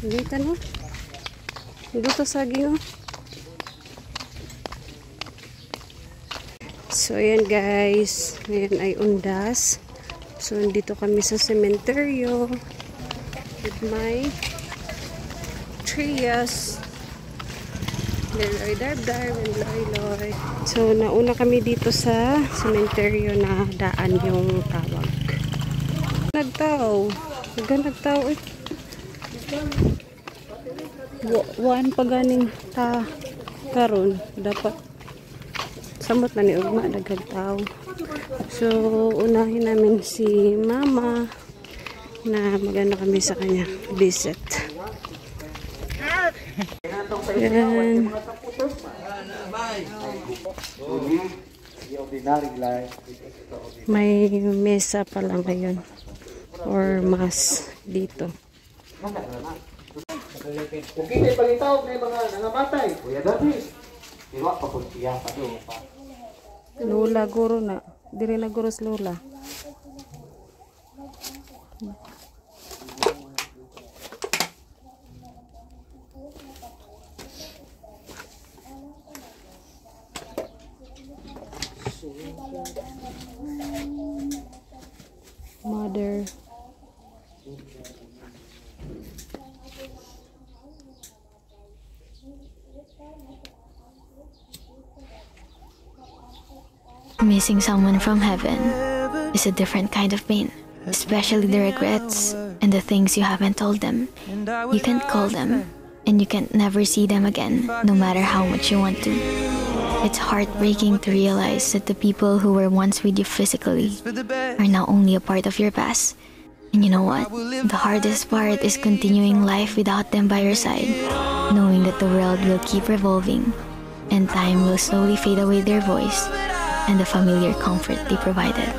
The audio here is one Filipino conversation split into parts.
Dito no? Dito saging oh. So ayan guys, ngayon ay undas. So dito kami sa cementerio with my trias. Leroy Dardar and Loy. So nauna kami dito sa cementerio na daan yung tawag. Nagtao eh. Waan paganing ta karon dapat samot na ni ugma daghang tao. So unahin namin si mama na maganda kami sa kanya visit. Yan. May mesa pa lang ngayon or mas dito. Okay, may palitaw may mga nangamatay. Kuya dati. Diwa pa pud siya pa do pa. Lola guro na. Diri na guro si Lola. Mother. Missing someone from heaven is a different kind of pain, especially the regrets and the things you haven't told them. You can't call them, and you can't never see them again, no matter how much you want to. It's heartbreaking to realize that the people who were once with you physically are now only a part of your past. And you know what? The hardest part is continuing life without them by your side, knowing that the world will keep revolving, and time will slowly fade away their voice and the familiar comfort they provided.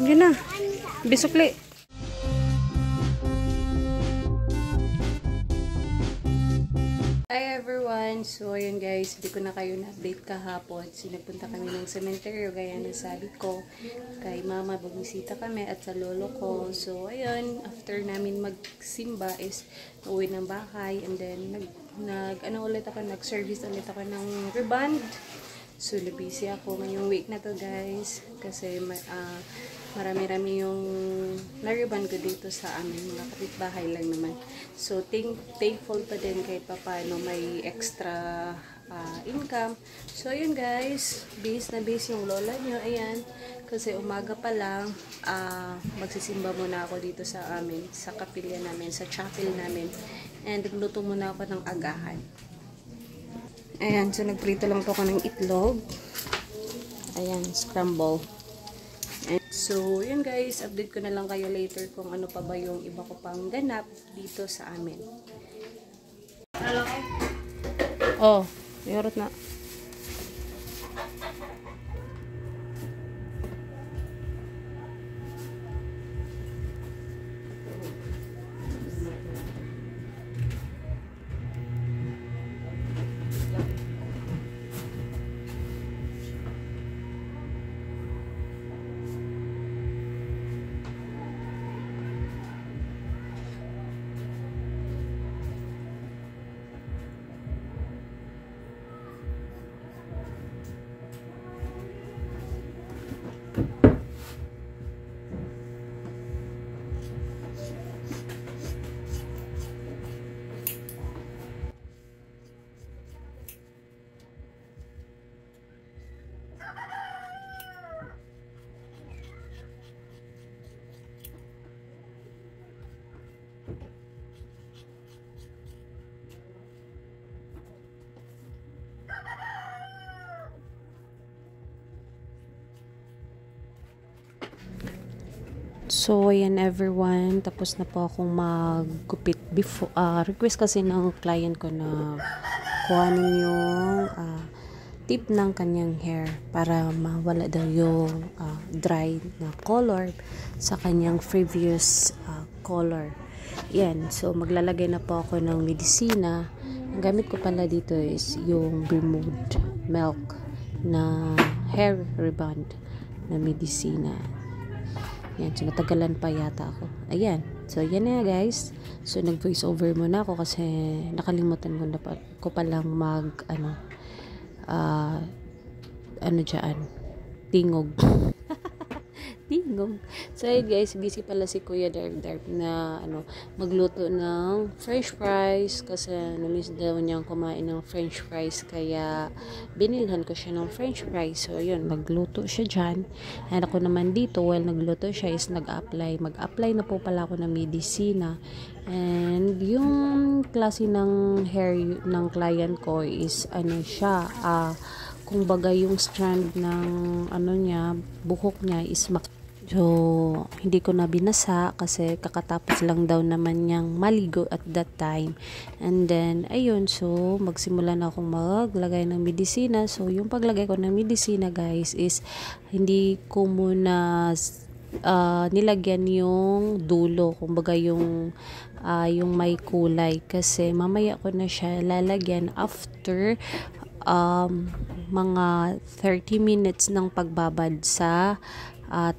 Hindi na. Bisukli. Hi everyone! So ayun guys, hindi ko na kayo na-update kahapon. Sinapunta kami ng cementerio, gaya na sabi ko. Kay mama, bumisita kami at sa lolo ko. So ayun, after namin magsimba is uwi ng bahay. And then nag-service ulit ako ng reband. So, busy ako ngayong week na to guys. Kasi marami-rami yung nariban ko dito sa amin. Mga kapitbahay lang naman. So, thankful pa din kahit paano may extra income. So, yun guys. Base na base yung lola nyo. Ayan. Kasi umaga pa lang, magsisimba muna ako dito sa amin. Sa kapilya namin. Sa chapel namin. And nagluto muna ako ng agahan. Ayan, so nagprito lang po ako ng itlog. Ayan, scramble. And so, yun guys, update ko na lang kayo later kung ano pa ba yung iba ko pang ganap dito sa amin. Oh, mayroon na. So, ayan everyone. Tapos na po akong maggupit. Request kasi ng client ko na kuhanin yung tip ng kanyang hair para mawala daw yung dry na color sa kanyang previous color. Yan. So, maglalagay na po ako ng medisina. Ang gamit ko pala dito is yung Bermuda Milk na hair reband na medisina. Yan, so natagalan pa yata ako. Ayan, so yan na guys. So nag voice over muna ako kasi nakalimutan ko palang mag dyan, tingog. Tingog. So ayun guys, busy pala si Kuya Dark na magluto ng french fries kasi namiss daw niyang kumain ng french fries kaya binilhan ko siya ng french fries. So yun, magluto siya dyan. And ako naman dito, while nagluto siya is mag-apply na po pala ako ng medisina. And yung klase ng hair ng client ko is siya, kung baga yung strand ng buhok niya is so hindi ko na binasa kasi kakatapos lang daw naman niyang maligo at that time. And then ayun, so magsimula na akong maglagay ng medisina. So yung paglagay ko ng medisina guys is hindi ko muna nilagyan yung dulo, kumbaga yung may kulay kasi mamaya ko na siya lalagyan after mga 30 minutes ng pagbabad sa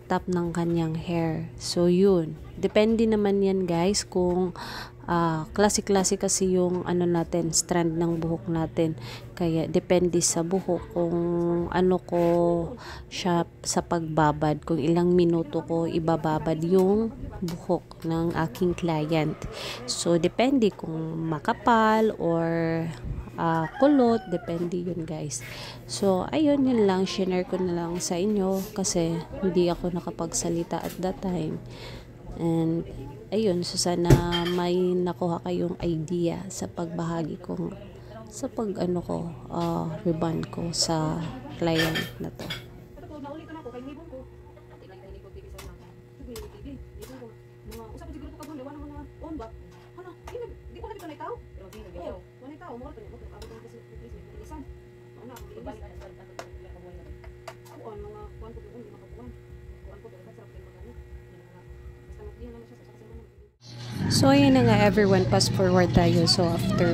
top ng kanyang hair. So yun, depende naman yan guys kung klase-klase kasi yung natin, strand ng buhok natin, kaya depende sa buhok kung ko siya sa pagbabad, kung ilang minuto ko ibababad yung buhok ng aking client. So depende kung makapal or kulot, depende yun guys. So ayun, yun lang, share ko na lang sa inyo kasi hindi ako nakapagsalita at that time. And ayun, so sana may nakuha kayong idea sa pagbahagi ko sa reband ko sa client na to. So ayan na nga everyone, fast forward tayo. So after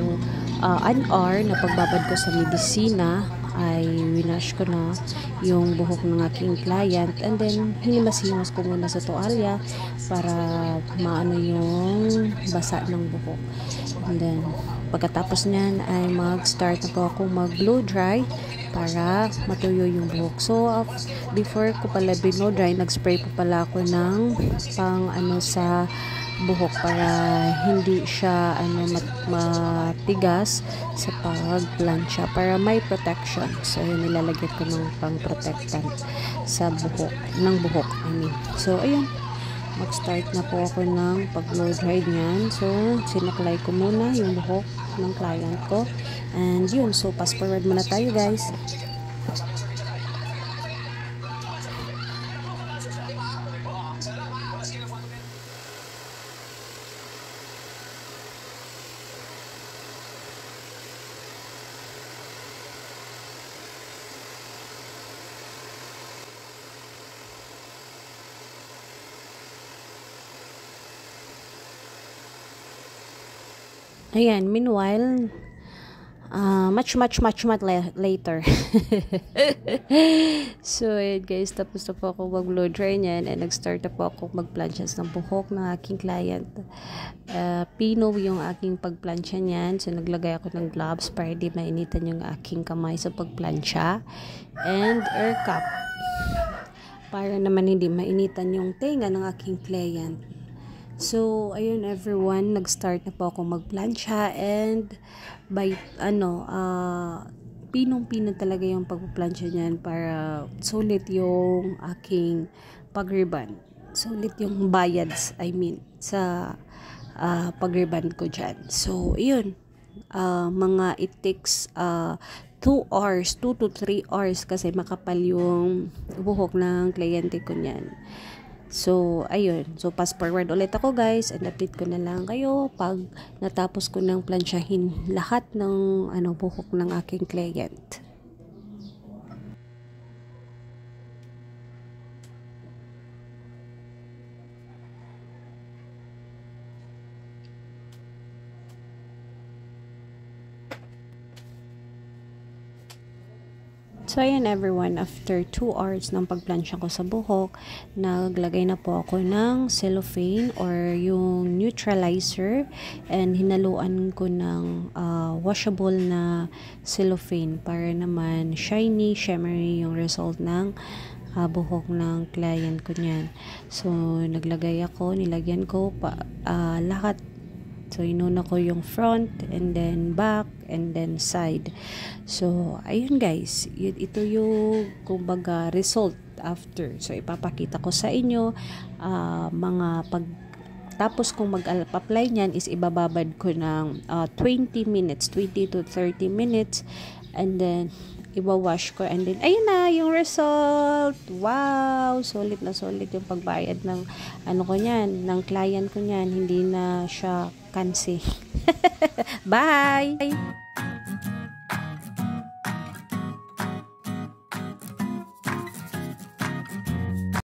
an hour na pagbabad ko sa medisina ay winash ko na yung buhok ng aking client, and then hinimas-himas ko muna sa toalya para maano yung basa ng buhok. And then pagkatapos niyan ay mag-start na po ako mag blow dry para matuyo yung buhok. So, before ko pala binodry, nag-spray pa pala ako ng pang sa buhok para hindi siya matigas sa pagplansya, para may protection. So, yun, nilalagyan ko ng pang-protectant sa buhok, ng buhok, So, ayun, mag-start na po ako ng pag-blow dry niyan. So, sinaklay ko muna yung buhok ng client ko. And yun, so fast forward muna tayo, guys. Ayan, meanwhile, much later. So, ayan guys, tapos na po ako mag-blow dry niyan and nag-start na po ako mag-planchas ng buhok ng aking client. Pino yung aking pagplansya niyan. So, naglagay ako ng gloves para di mainitan yung aking kamay sa pagplansya. And air cap para naman hindi mainitan yung tenga ng aking client. So, ayun everyone, nag-start na po ako magplansya and by pinong-pino talaga yung pagplansya niyan para sulit yung aking pag-ribbon. Sulit yung bayads, sa pag-ribbon ko dyan. So, ayun, it takes 2 to 3 hours kasi makapal yung buhok ng kliyente ko niyan. So, ayun. So, fast forward ulit ako, guys. And update ko na lang kayo pag natapos ko ng plansyahin lahat ng buhok ng aking client. So, ayan everyone, after 2 hours ng pagplansya ko sa buhok, naglagay na po ako ng cellophane or yung neutralizer and hinaluan ko ng washable na cellophane para naman shiny, shimmery yung result ng buhok ng client ko niyan. So, nilagyan ko lahat. So, inuna ko yung front, and then back, and then side. So, ayun guys. Ito yung, kumbaga, result after. So, ipapakita ko sa inyo, tapos kung mag-apply niyan is ibababad ko ng 20 to 30 minutes, and then, iwawash ko, and then, ayun na, yung result. Wow! Solid na solid yung pagbayad ng, ng client ko niyan. Hindi na siya kansi. Bye!